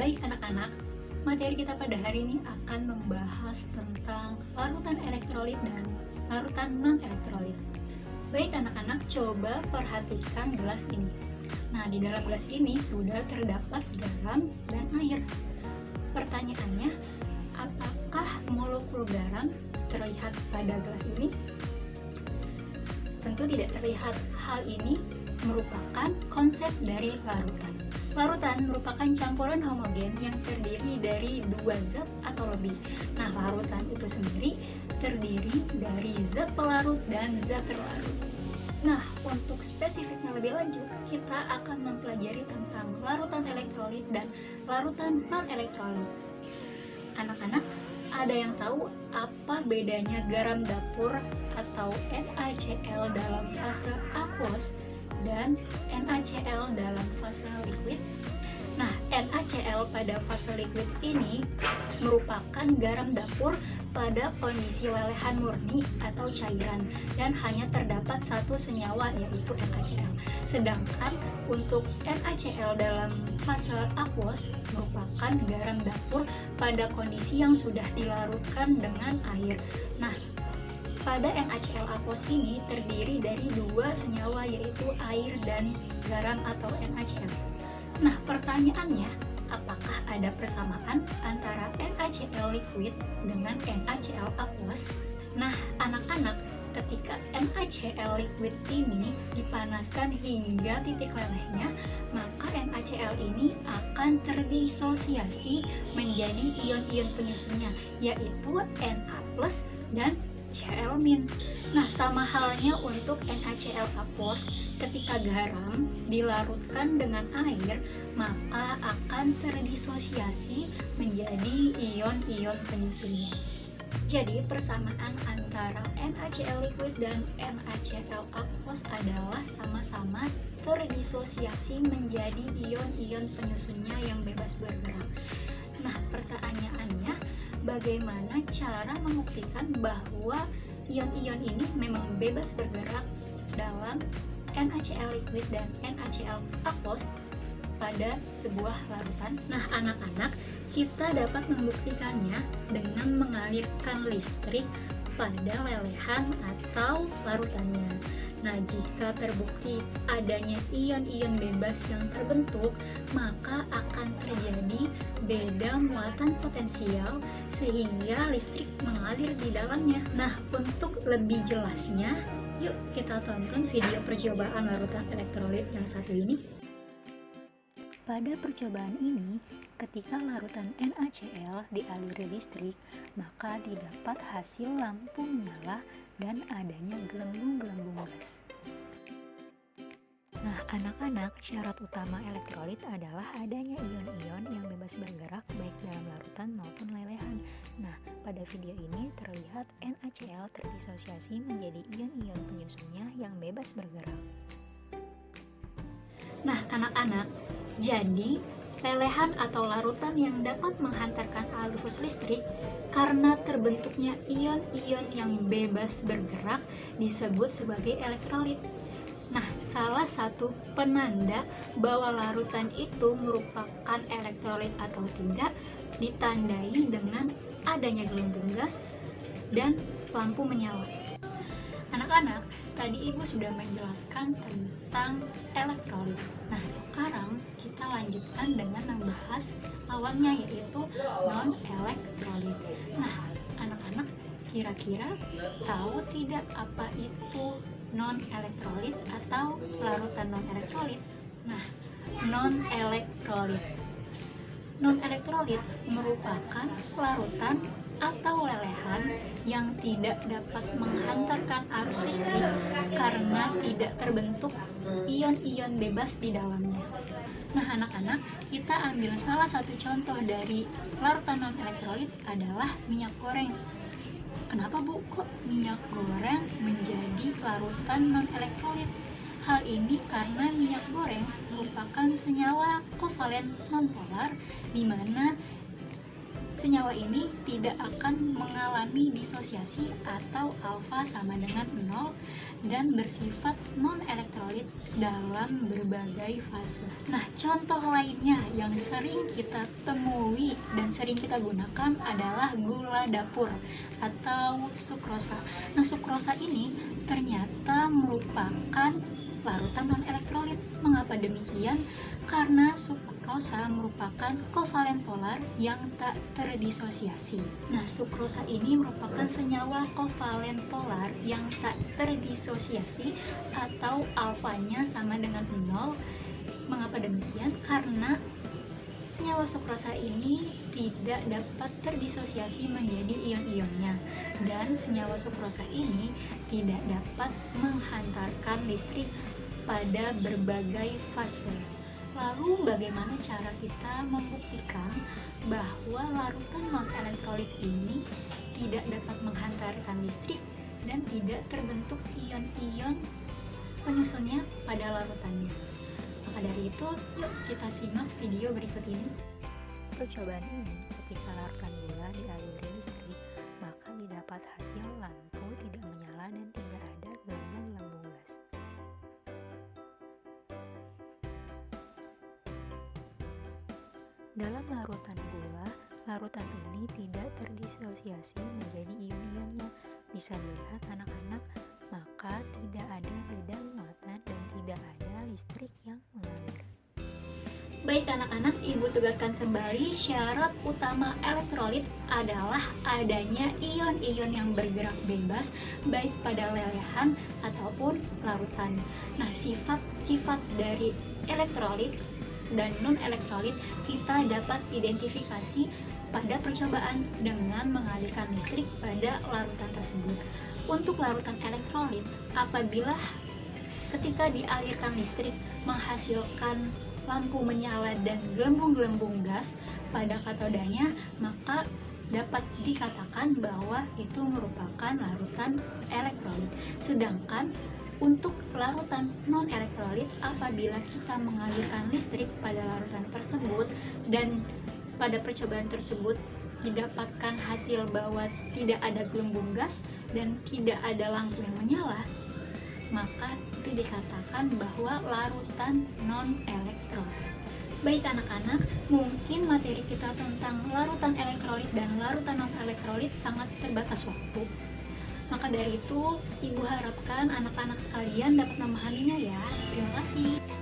Baik anak-anak, materi kita pada hari ini akan membahas tentang larutan elektrolit dan larutan non-elektrolit. Baik anak-anak, coba perhatikan gelas ini. Nah, di dalam gelas ini sudah terdapat garam dan air. Pertanyaannya, apakah molekul garam terlihat pada gelas ini? Tentu tidak terlihat. Hal ini merupakan konsep dari larutan. Larutan merupakan campuran homogen yang terdiri dari dua zat atau lebih. Nah, larutan itu sendiri terdiri dari zat pelarut dan zat terlarut. Nah, untuk spesifiknya lebih lanjut, kita akan mempelajari tentang larutan elektrolit dan larutan non-elektrolit. Anak-anak, ada yang tahu apa bedanya garam dapur atau NaCl dalam fase aqueous dan NaCl dalam fase liquid? Nah, NaCl pada fase liquid ini merupakan garam dapur pada kondisi lelehan murni atau cairan dan hanya terdapat satu senyawa, yaitu NaCl. Sedangkan untuk NaCl dalam fase aqueous merupakan garam dapur pada kondisi yang sudah dilarutkan dengan air. Nah, pada NaCl aqueous ini terdiri dari dua senyawa, yaitu air dan garam atau NaCl. Nah, pertanyaannya, apakah ada persamaan antara NaCl liquid dengan NaCl aqueous? Nah, anak-anak, ketika NaCl liquid ini dipanaskan hingga titik lelehnya, maka NaCl ini akan terdisosiasi menjadi ion-ion penyusunnya, yaitu Na+ dan Cl-. Nah, sama halnya untuk NaCl aqueous, ketika garam dilarutkan dengan air, maka akan terdisosiasi menjadi ion-ion penyusunnya. Jadi, persamaan antara NaCl liquid dan NaCl aqueous adalah sama-sama terdisosiasi menjadi ion-ion penyusunnya yang bebas bergerak. Nah, pertanyaannya, bagaimana cara membuktikan bahwa ion-ion ini memang bebas bergerak dalam NaCl liquid dan NaCl aqueous pada sebuah larutan? Nah, anak-anak, kita dapat membuktikannya dengan mengalirkan listrik pada lelehan atau larutannya. Nah, jika terbukti adanya ion-ion bebas yang terbentuk, maka akan terjadi beda muatan potensial sehingga listrik mengalir di dalamnya. Nah, untuk lebih jelasnya, yuk kita tonton video percobaan larutan elektrolit yang satu ini. Pada percobaan ini, ketika larutan NaCl dialiri listrik, maka didapat hasil lampu menyala dan adanya gelembung-gelembung gas. Nah, anak-anak, syarat utama elektrolit adalah adanya ion-ion yang bebas bergerak baik dalam larutan maupun lelehan. Nah, pada video ini terlihat NaCl terdisosiasi menjadi ion-ion penyusunnya yang bebas bergerak. Nah, anak-anak, jadi lelehan atau larutan yang dapat menghantarkan arus listrik karena terbentuknya ion-ion yang bebas bergerak disebut sebagai elektrolit. Nah, salah satu penanda bahwa larutan itu merupakan elektrolit atau tidak ditandai dengan adanya gelembung gas dan lampu menyala. Anak-anak, tadi Ibu sudah menjelaskan tentang elektrolit. Nah, sekarang kita lanjutkan dengan membahas lawannya, yaitu non-elektrolit. Nah, anak-anak, kira-kira tahu tidak apa itu non-elektrolit atau larutan non-elektrolit? Nah, non-elektrolit. Non-elektrolit merupakan larutan atau lelehan yang tidak dapat menghantarkan arus listrik karena tidak terbentuk ion-ion bebas di dalamnya. Nah, anak-anak, kita ambil salah satu contoh dari larutan non-elektrolit adalah minyak goreng. Kenapa, Bu, kok minyak goreng menjadi larutan non-elektrolit? Hal ini karena minyak goreng merupakan senyawa kovalen nonpolar, di mana senyawa ini tidak akan mengalami disosiasi atau alfa sama dengan 0 dan bersifat non-elektrolit dalam berbagai fase. Nah, contoh lainnya yang sering kita temui dan sering kita gunakan adalah gula dapur atau sukrosa. Nah, sukrosa ini ternyata merupakan larutan non-elektrolit. Mengapa demikian? Karena sukrosa merupakan kovalen polar yang tak terdisosiasi. Nah, sukrosa ini merupakan senyawa kovalen polar yang tak terdisosiasi atau alfanya sama dengan 0. Mengapa demikian? Karena senyawa sukrosa ini tidak dapat terdisosiasi menjadi ion-ionnya, dan senyawa sukrosa ini tidak dapat menghantarkan listrik pada berbagai fase. Lalu bagaimana cara kita membuktikan bahwa larutan non-elektrolit ini tidak dapat menghantarkan listrik dan tidak terbentuk ion-ion penyusunnya pada larutannya? Maka dari itu, yuk kita simak video berikut ini. Percobaan ini ketika larutan gula dialiri listrik, maka didapat hasil lampu tidak menyala dan tidak ada gelembung lambung gas. Dalam larutan gula, larutan ini tidak terdisosiasi menjadi ion-ionnya. Bisa dilihat anak-anak, maka tidak ada beda muatan dan tidak ada listrik yang mengalir. Baik anak-anak, Ibu tegaskan kembali syarat utama elektrolit adalah adanya ion-ion yang bergerak bebas baik pada lelehan ataupun larutan. Nah, sifat-sifat dari elektrolit dan non-elektrolit kita dapat identifikasi pada percobaan dengan mengalirkan listrik pada larutan tersebut. Untuk larutan elektrolit, apabila ketika dialirkan listrik menghasilkan lampu menyala dan gelembung-gelembung gas pada katodanya, maka dapat dikatakan bahwa itu merupakan larutan elektrolit. Sedangkan untuk larutan non-elektrolit, apabila kita mengalirkan listrik pada larutan tersebut dan pada percobaan tersebut didapatkan hasil bahwa tidak ada gelembung gas dan tidak ada lampu yang menyala, maka itu dikatakan bahwa larutan non-elektrolit. Baik anak-anak, mungkin materi kita tentang larutan elektrolit dan larutan non-elektrolit sangat terbatas waktu. Maka dari itu, Ibu harapkan anak-anak sekalian dapat memahaminya ya. Terima kasih.